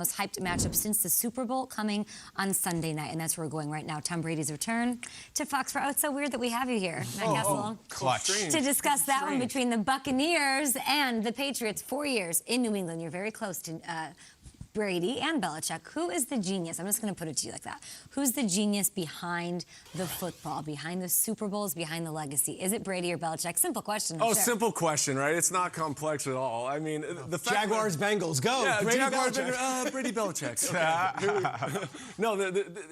Most hyped matchup since the Super Bowl coming on Sunday night, and that's where we're going right now. Tom Brady's return to Foxborough. Oh, it's so weird that we have you here, Matt Castle, clutch. to discuss that one between the Buccaneers and the Patriots. 4 years in New England. You're very close to Brady and Belichick. Who is the genius? I'm just going to put it to you like that. Who's the genius behind the football, behind the Super Bowls, behind the legacy? Is it Brady or Belichick? Simple question. Oh, sure. Simple question, right? It's not complex at all. I mean, the fact Jaguars, Bengals, go. Yeah, Brady, Jaguars, Belichick. Brady, Belichick. No,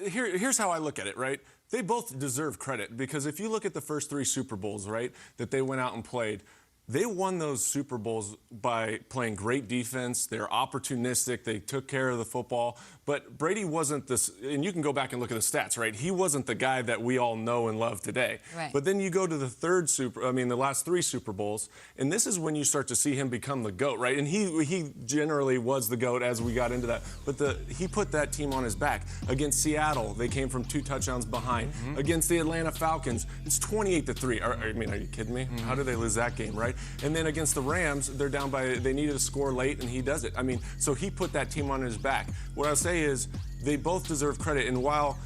here's how I look at it, right? They both deserve credit because if you look at the first 3 Super Bowls, right, that they went out and played, they won those Super Bowls by playing great defense. They're opportunistic. They took care of the football. But Brady wasn't this, and you can go back and look at the stats, right? He wasn't the guy that we all know and love today. Right. But then you go to the last 3 Super Bowls, and this is when you start to see him become the GOAT, right? And he generally was the GOAT as we got into that. But he put that team on his back. Against Seattle, they came from 2 touchdowns behind. Against the Atlanta Falcons, it's 28-3. Are you kidding me? How did they lose that game, right? And then against the Rams, they're down by, they needed a score late, and he does it. I mean, so he put that team on his back. What I'll say is they both deserve credit. And while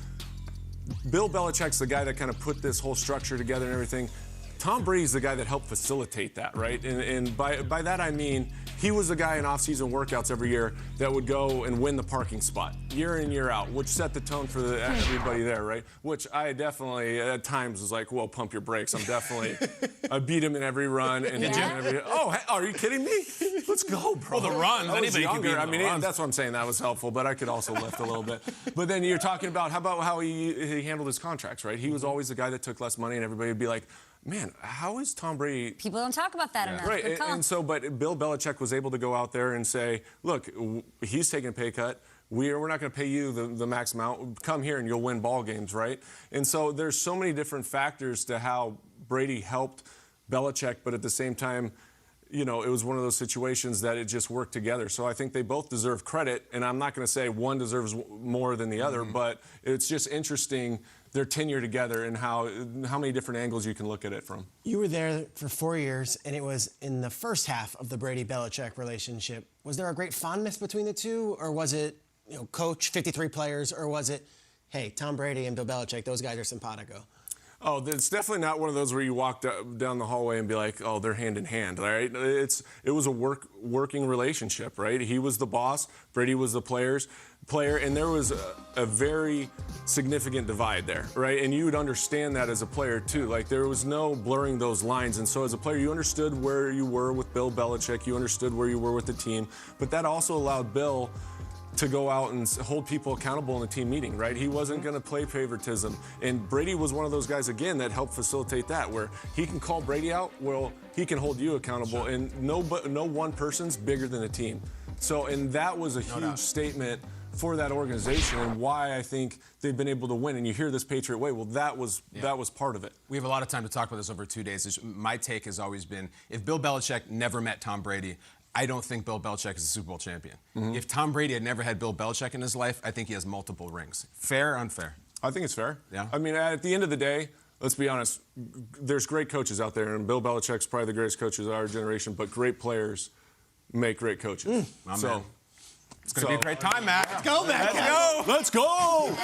Bill Belichick's the guy that kind of put this whole structure together and everything, Tom Brady's the guy that helped facilitate that, right? And by that I mean he was the guy in off-season workouts every year that would go and win the parking spot year in, year out, which set the tone for everybody there, right? Which I definitely at times was like, well, pump your brakes. I beat him in every run. And are you kidding me? Let's go, bro. Well, the runs, anybody can beat runs. That's what I'm saying. That was helpful, but I could also lift a little bit. But then you're talking about how he handled his contracts, right? He was always the guy that took less money, and everybody would be like, man, how is Tom Brady? People don't talk about that enough. Right, but Bill Belichick was able to go out there and say, look, he's taking a pay cut. We're not going to pay you the max amount. Come here and you'll win ball games, right? And so there's so many different factors to how Brady helped Belichick, but at the same time, you know, it was one of those situations that it just worked together. So I think they both deserve credit, and I'm not going to say one deserves more than the other, but it's just interesting their tenure together and how many different angles you can look at it from. You were there for 4 years, and it was in the first half of the Brady-Belichick relationship. Was there a great fondness between the two, or was it, you know, coach, 53 players, or was it, hey, Tom Brady and Bill Belichick, those guys are simpatico? Oh, it's definitely not one of those where you walk down the hallway and be like, oh, they're hand in hand, right? It was a working relationship, right? He was the boss, Brady was the player, and there was a very significant divide there, right? And you would understand that as a player, too. Like, there was no blurring those lines. And so as a player, you understood where you were with Bill Belichick, you understood where you were with the team, but that also allowed Bill to go out and hold people accountable in a team meeting, right? He wasn't going to play favoritism. And Brady was one of those guys, again, that helped facilitate that, where he can call Brady out, well, he can hold you accountable, and no one person's bigger than a team. So, and that was a huge statement for that organization and why I think they've been able to win. And you hear this Patriot way, well, that was part of it. We have a lot of time to talk about this over 2 days. My take has always been, if Bill Belichick never met Tom Brady, I don't think Bill Belichick is a Super Bowl champion. If Tom Brady had never had Bill Belichick in his life, I think he has multiple rings. Fair or unfair? I think it's fair. Yeah. I mean, at the end of the day, let's be honest, there's great coaches out there, and Bill Belichick's probably the greatest coach of our generation, but great players make great coaches. Man. It's going to be a great time, Matt. Let's go, Matt. Let's go.